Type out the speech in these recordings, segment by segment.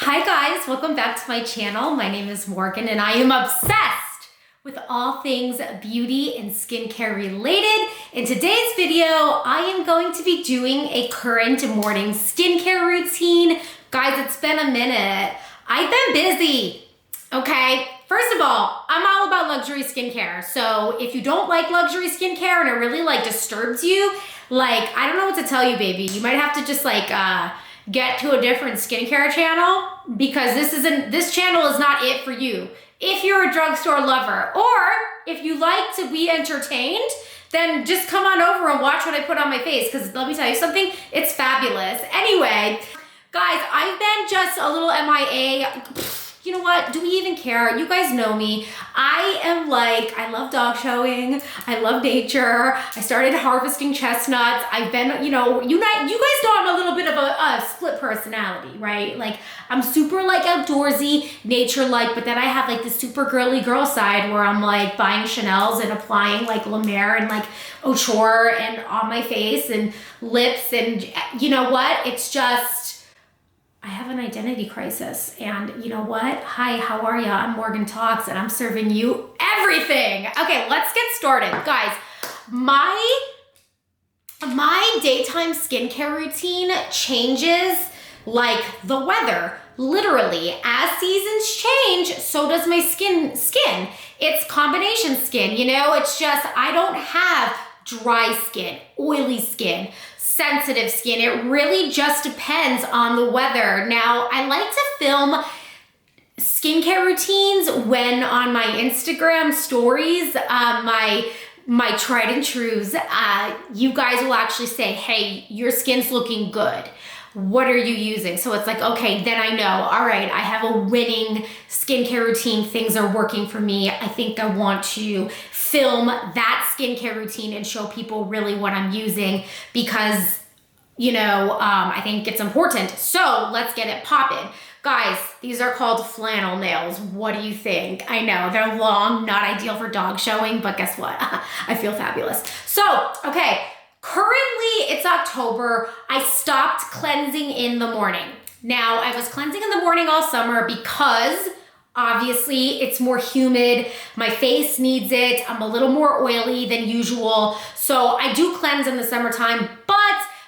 Hi guys, welcome back to my channel. My name is Morgan and I am obsessed with all things beauty and skincare related. In today's video, I am going to be doing a current morning skincare routine. Guys, it's been a minute. I've been busy, okay? First of all, I'm all about luxury skincare. So if you don't like luxury skincare and it really disturbs you, I don't know what to tell you, baby. You might have to just get to a different skincare channel because this channel is not it for you. If you're a drugstore lover or if you like to be entertained, then just come on over and watch what I put on my face because let me tell you something, it's fabulous. Anyway, guys, I've been just a little MIA. You know what? Do we even care? You guys know me. I love dog showing. I love nature. I started harvesting chestnuts. I've been, you guys know I'm a little bit of a split personality, right? I'm super outdoorsy, nature-like, but then I have this super girly girl side where I'm buying Chanel's and applying La Mer and Auteur and on my face and lips. And you know what? It's just, I have an identity crisis, and you know what? Hi, how are ya? I'm Morgan Talks, and I'm serving you everything. Okay, let's get started. Guys, my daytime skincare routine changes like the weather. Literally, as seasons change, so does my skin. It's combination skin, It's just, I don't have dry skin, oily skin, sensitive skin. It really just depends on the weather. Now, I like to film skincare routines when on my Instagram stories, my tried and trues, you guys will actually say, hey, your skin's looking good. What are you using? So it's okay, then I know, all right, I have a winning skincare routine. Things are working for me. I think I want to film that skincare routine and show people really what I'm using because, I think it's important. So let's get it popping. Guys, these are called flannel nails. What do you think? I know they're long, not ideal for dog showing, but guess what? I feel fabulous. So, okay. Currently, it's October. I stopped cleansing in the morning. Now, I was cleansing in the morning all summer because obviously it's more humid. My face needs it. I'm a little more oily than usual. So I do cleanse in the summertime, but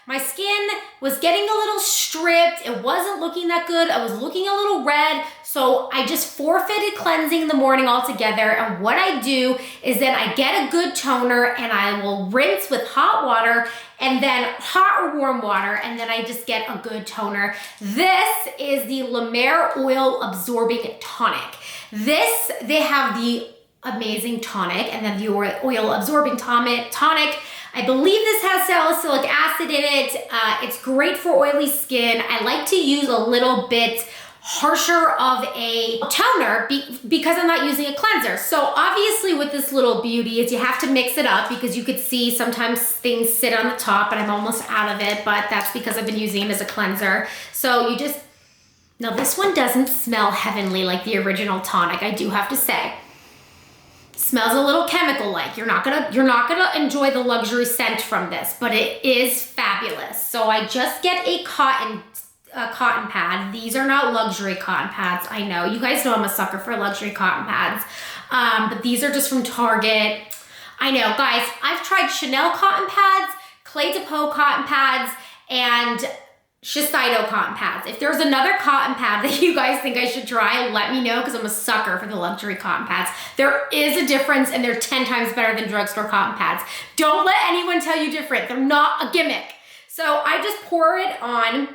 my skin was getting a little stripped. It wasn't looking that good. I was looking a little red. So I just forfeited cleansing in the morning altogether. And what I do is then I get a good toner and I will rinse with hot water and then hot or warm water. And then I just get a good toner. This is the La Mer Oil Absorbing Tonic. They have the amazing tonic and then the oil absorbing tonic. I believe this has salicylic acid in it. It's great for oily skin. I like to use a little bit harsher of a toner because I'm not using a cleanser. So obviously with this little beauty is you have to mix it up because you could see sometimes things sit on the top and I'm almost out of it, but that's because I've been using it as a cleanser. So now this one doesn't smell heavenly like the original tonic, I do have to say. Smells a little chemical-like. You're not gonna enjoy the luxury scent from this, but it is fabulous. So I just get a cotton pad. These are not luxury cotton pads. I know you guys know I'm a sucker for luxury cotton pads, but these are just from Target. I know, guys. I've tried Chanel cotton pads, Clé de Peau cotton pads, and Shiseido cotton pads. If there's another cotton pad that you guys think I should try, let me know because I'm a sucker for the luxury cotton pads. There is a difference and they're 10 times better than drugstore cotton pads. Don't let anyone tell you different. They're not a gimmick. So I just pour it on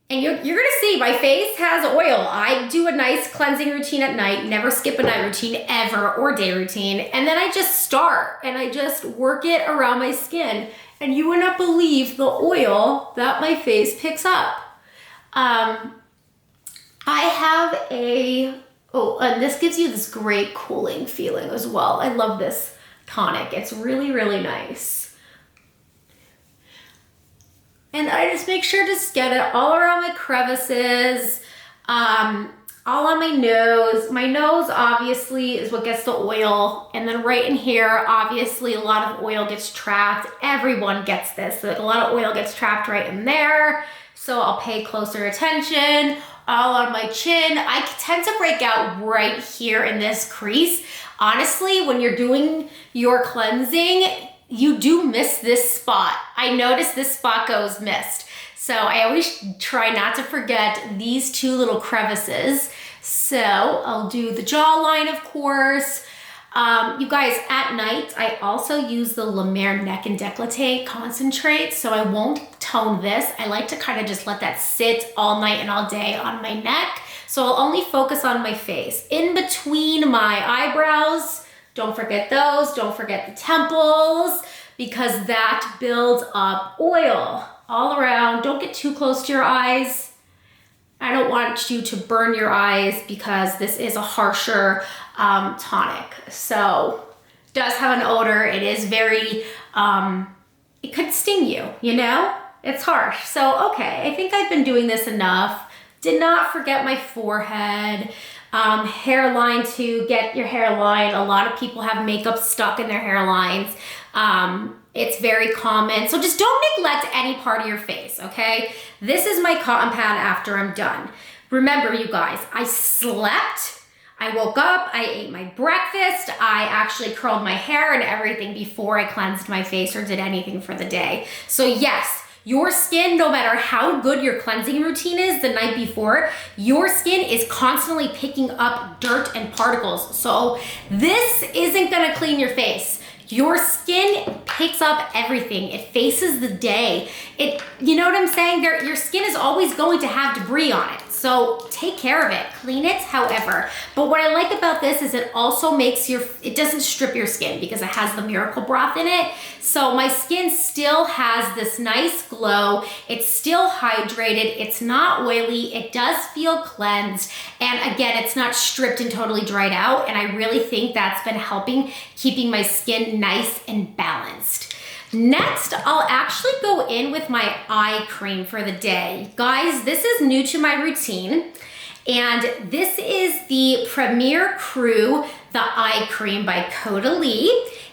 and you're gonna see my face has oil. I do a nice cleansing routine at night, never skip a night routine ever or day routine. And then I just start and I just work it around my skin. And you would not believe the oil that my face picks up. I have and this gives you this great cooling feeling as well. I love this tonic. It's really, really nice. And I just make sure to get it all around my crevices, all on my nose. My nose obviously is what gets the oil. And then right in here, obviously a lot of oil gets trapped. Everyone gets this. A lot of oil gets trapped right in there. so I'll pay closer attention. All on my chin. I tend to break out right here in this crease. Honestly, when you're doing your cleansing, you do miss this spot. I notice this spot goes missed. So I always try not to forget these two little crevices. So I'll do the jawline, of course. You guys, at night, I also use the La Mer Neck and Décolleté Concentrate, so I won't tone this. I like to kind of just let that sit all night and all day on my neck. So I'll only focus on my face. In between my eyebrows, don't forget those, don't forget the temples, because that builds up oil all around. Don't get too close to your eyes. I don't want you to burn your eyes because this is a harsher tonic. So it does have an odor. It is very, it could sting you, you know? It's harsh. So, okay, I think I've been doing this enough. Did not forget my forehead. Hairline to get your hairline. A lot of people have makeup stuck in their hairlines. It's very common. So just don't neglect any part of your face, okay? This is my cotton pad after I'm done. Remember, you guys, I slept, I woke up, I ate my breakfast, I actually curled my hair and everything before I cleansed my face or did anything for the day. So yes, your skin, no matter how good your cleansing routine is the night before, your skin is constantly picking up dirt and particles. So this isn't gonna clean your face. Your skin picks up everything. It faces the day. You know what I'm saying? Your skin is always going to have debris on it. So take care of it, clean it, however. But what I like about this is it also makes it doesn't strip your skin because it has the miracle broth in it. So my skin still has this nice glow. It's still hydrated. It's not oily. It does feel cleansed. And again, it's not stripped and totally dried out. And I really think that's been helping keeping my skin nice and balanced. Next, I'll actually go in with my eye cream for the day. Guys, this is new to my routine, and this is the Premier Crew, the eye cream by Caudalie,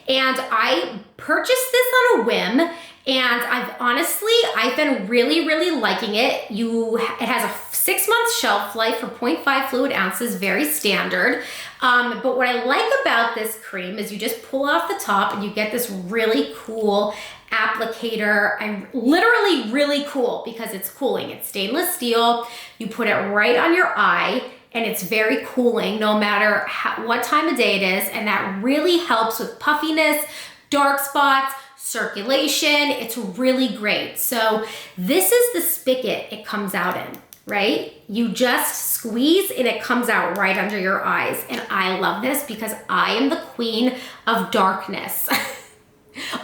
and I purchased this on a whim, and I've been really, really liking it. It has a 6-month shelf life for 0.5 fluid ounces, very standard. But what I like about this cream is you just pull off the top and you get this really cool applicator. Literally really cool because it's cooling. It's stainless steel. You put it right on your eye and it's very cooling no matter what time of day it is. And that really helps with puffiness, dark spots, circulation. It's really great. So this is the spigot it comes out in, right? You just squeeze and it comes out right under your eyes. And I love this because I am the queen of darkness.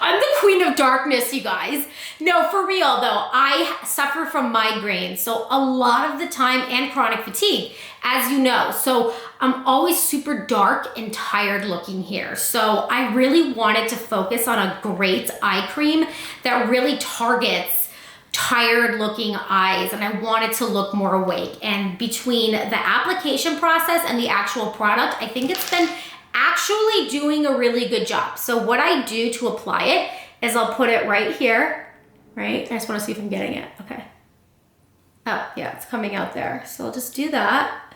I'm the queen of darkness, you guys. No, for real though, I suffer from migraines. So a lot of the time, and chronic fatigue, as you know. So I'm always super dark and tired looking here. So I really wanted to focus on a great eye cream that really targets tired looking eyes, and I wanted to look more awake. And between the application process and the actual product, I think it's been actually doing a really good job. So what I do to apply it is I'll put it right here, right? I just want to see if I'm getting it. Okay. Oh, yeah, it's coming out there. So I'll just do that.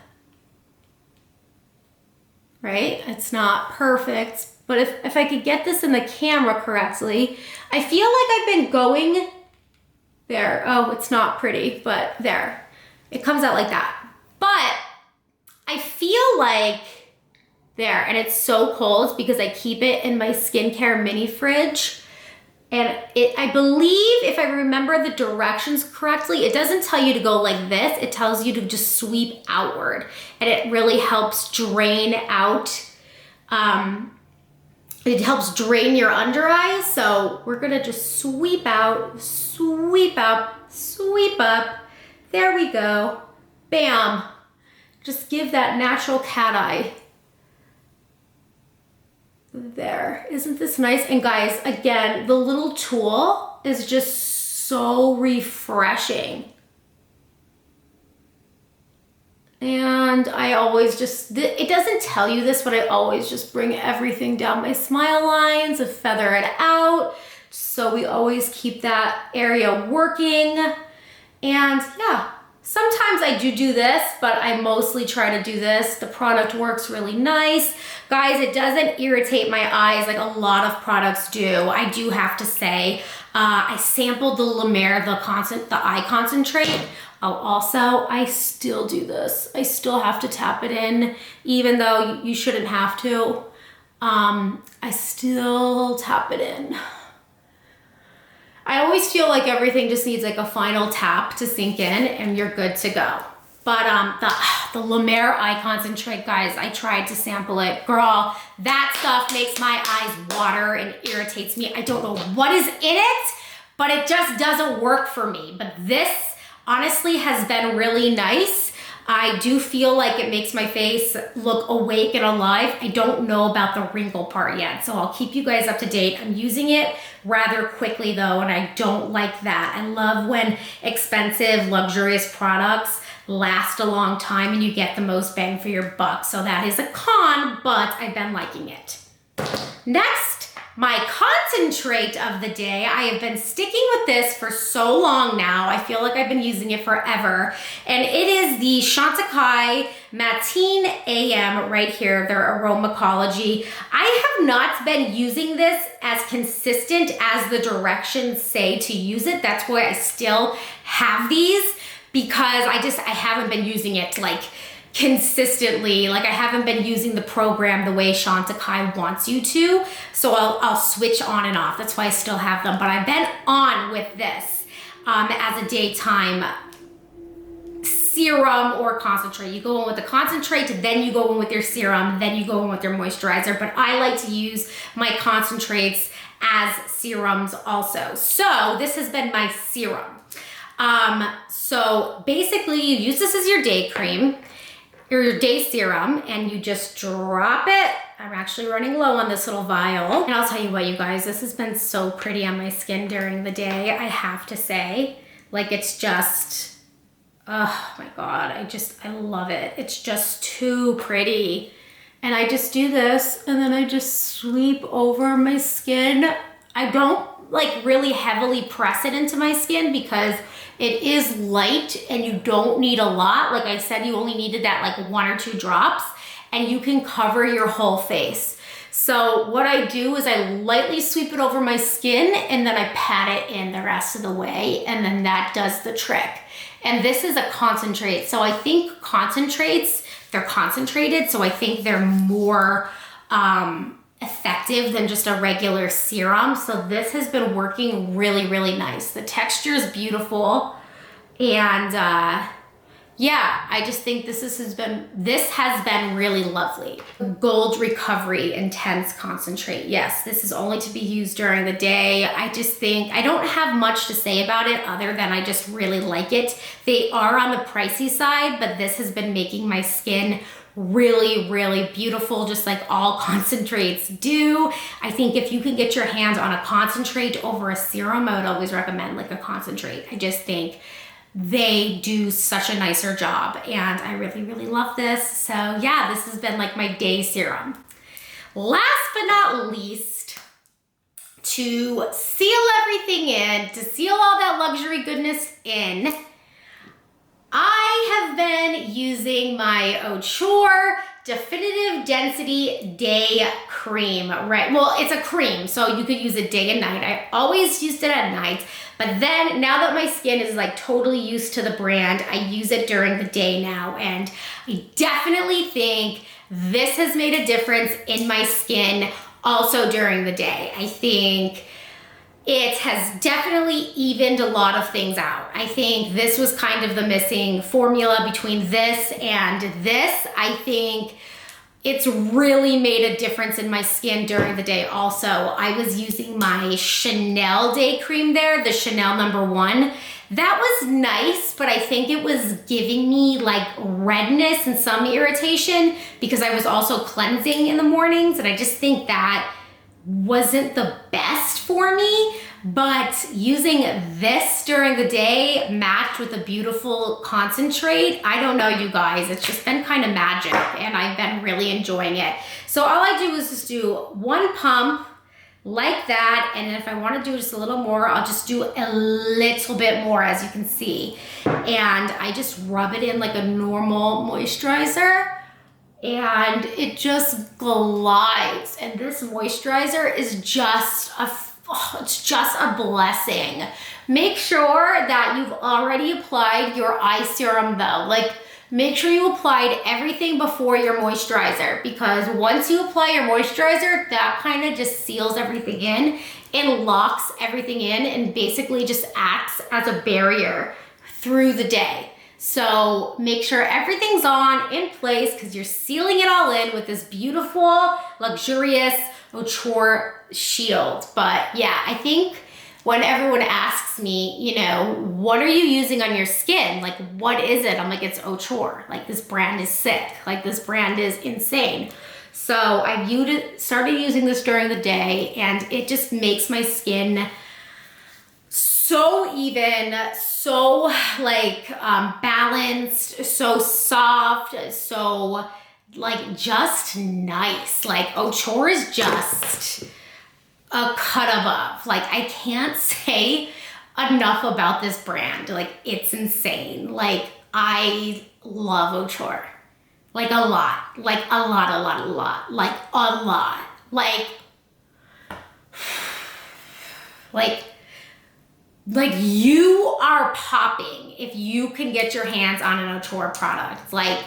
Right? It's not perfect, but if I could get this in the camera correctly, I feel like I've been going there. Oh, it's not pretty, but there. It comes out like that. But I feel like there, and it's so cold because I keep it in my skincare mini fridge. And I believe, if I remember the directions correctly, it doesn't tell you to go like this. It tells you to just sweep outward. And it really helps drain out, it helps drain your under eyes. So we're gonna just sweep out, sweep up, sweep up. There we go. Bam. Just give that natural cat eye. There. Isn't this nice? And guys, again, the little tool is just so refreshing. And I always just, it doesn't tell you this, but I always just bring everything down my smile lines and feather it out. So we always keep that area working. And yeah, sometimes I do this, but I mostly try to do this. The product works really nice. Guys, it doesn't irritate my eyes like a lot of products do. I do have to say, I sampled the La Mer, the eye concentrate. Oh, also, I still do this. I still have to tap it in, even though you shouldn't have to. I still tap it in. I always feel like everything just needs like a final tap to sink in and you're good to go. But the La Mer eye concentrate, guys, I tried to sample it. Girl, that stuff makes my eyes water and irritates me. I don't know what is in it, but it just doesn't work for me. But this honestly has been really nice. I do feel like it makes my face look awake and alive. I don't know about the wrinkle part yet, so I'll keep you guys up to date. I'm using it rather quickly though, and I don't like that. I love when expensive, luxurious products last a long time and you get the most bang for your buck. So that is a con, but I've been liking it. Next, my concentrate of the day. I have been sticking with this for so long now. I feel like I've been using it forever. And it is the Chantecaille Matin AM right here, their Aromacology. I have not been using this as consistent as the directions say to use it. That's why I still have these, because I haven't been using it like consistently. Like I haven't been using the program the way Chantecaille wants you to. So I'll switch on and off. That's why I still have them. But I've been on with this as a daytime serum or concentrate. You go in with the concentrate, then you go in with your serum, then you go in with your moisturizer. But I like to use my concentrates as serums also. So this has been my serum. So basically you use this as your day cream or your day serum and you just drop it. I'm actually running low on this little vial. And I'll tell you what, you guys, this has been so pretty on my skin during the day, I have to say. Like it's just, oh my God, I love it. It's just too pretty. And I just do this and then I just sweep over my skin. I don't like really heavily press it into my skin because it is light and you don't need a lot. Like I said, you only needed that like 1 or 2 drops and you can cover your whole face. So what I do is I lightly sweep it over my skin and then I pat it in the rest of the way, and then that does the trick. And this is a concentrate. So I think concentrates, they're concentrated, so I think they're more effective than just a regular serum. So this has been working really, really nice. The texture is beautiful. And yeah, I just think this has been really lovely. Gold Recovery Intense Concentrate. Yes, this is only to be used during the day. I just think, I don't have much to say about it other than I just really like it. They are on the pricey side, but this has been making my skin really, really beautiful, just like all concentrates do. I think if you can get your hands on a concentrate over a serum, I would always recommend like a concentrate. I just think they do such a nicer job and I really, really love this. So yeah, this has been like my day serum. Last but not least, to seal everything in, to seal all that luxury goodness in, I have been using my Auteur Definitive Density Day Cream, right? Well, it's a cream, so you could use it day and night. I always used it at night, but then now that my skin is like totally used to the brand, I use it during the day now, and I definitely think this has made a difference in my skin also during the day. I think it has definitely evened a lot of things out. I think this was kind of the missing formula between this and this. I think it's really made a difference in my skin during the day also. I was using my Chanel day cream there, the Chanel #1. That was nice, but I think it was giving me like redness and some irritation because I was also cleansing in the mornings, and I just think that wasn't the best for me. But using this during the day matched with a beautiful concentrate, I don't know, you guys, it's just been kind of magic and I've been really enjoying it. So all I do is just do 1 pump, like that. And if I want to do just a little more, I'll just do a little bit more, as you can see. And I just rub it in like a normal moisturizer, and it just glides. And this moisturizer is just it's just a blessing. Make sure that you've already applied your eye serum though. Like, make sure you applied everything before your moisturizer, because once you apply your moisturizer, that kind of just seals everything in and locks everything in and basically just acts as a barrier through the day. So make sure everything's on in place, because you're sealing it all in with this beautiful, luxurious Auteur shield. But yeah, I think when everyone asks me, you know, what are you using on your skin? Like, what is it? I'm like, it's Auteur. Like, this brand is sick. Like, this brand is insane. So I started using this during the day, and it just makes my skin so even, so like balanced, so soft, so like just nice. Like, Auteur is just a cut above. Like, I can't say enough about this brand. Like, it's insane. Like, I love Auteur. Like, a lot. Like, a lot. Like, a lot. Like you are popping if you can get your hands on an Auteur product. Like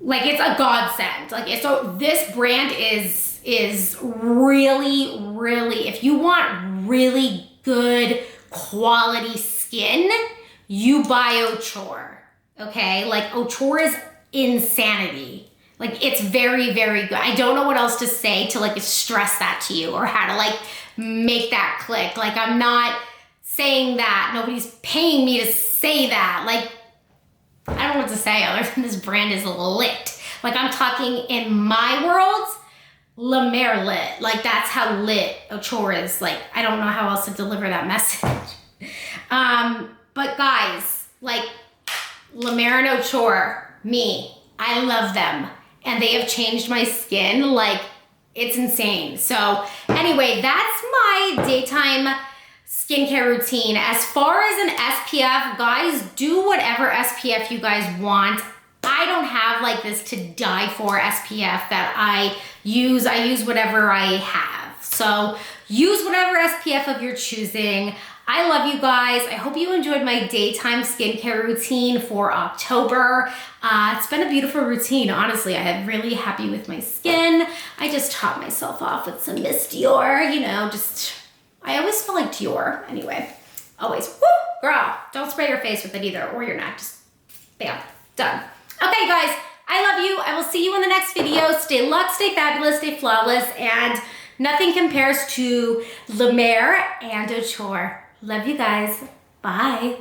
it's a godsend. Like, so this brand is really, really, if you want really good quality skin, you buy Auteur, okay? Like, Auteur is insanity. Like, it's very, very good. I don't know what else to say to like stress that to you, or how to like make that click. Like, I'm not saying that. Nobody's paying me to say that. Like, I don't know what to say other than this brand is lit. Like, I'm talking in my world, La Mer lit. Like, that's how lit Auteur is. Like, I don't know how else to deliver that message. But guys, like, La Mer and Auteur, I love them. And they have changed my skin. Like, it's insane. So anyway, that's my daytime skincare routine. As far as an SPF, guys, do whatever SPF you guys want. I don't have like this to die for SPF that I use. I use whatever I have. So use whatever SPF of your choosing. I love you guys. I hope you enjoyed my daytime skincare routine for October. It's been a beautiful routine, honestly. I am really happy with my skin. I just topped myself off with some Miss Dior, you know, I always feel like Dior. Anyway, always. Woo, girl, don't spray your face with it either, or your neck. Just, bam, done. Okay, guys, I love you. I will see you in the next video. Stay luxe, stay fabulous, stay flawless, and nothing compares to La Mer and Auteur. Love you guys. Bye.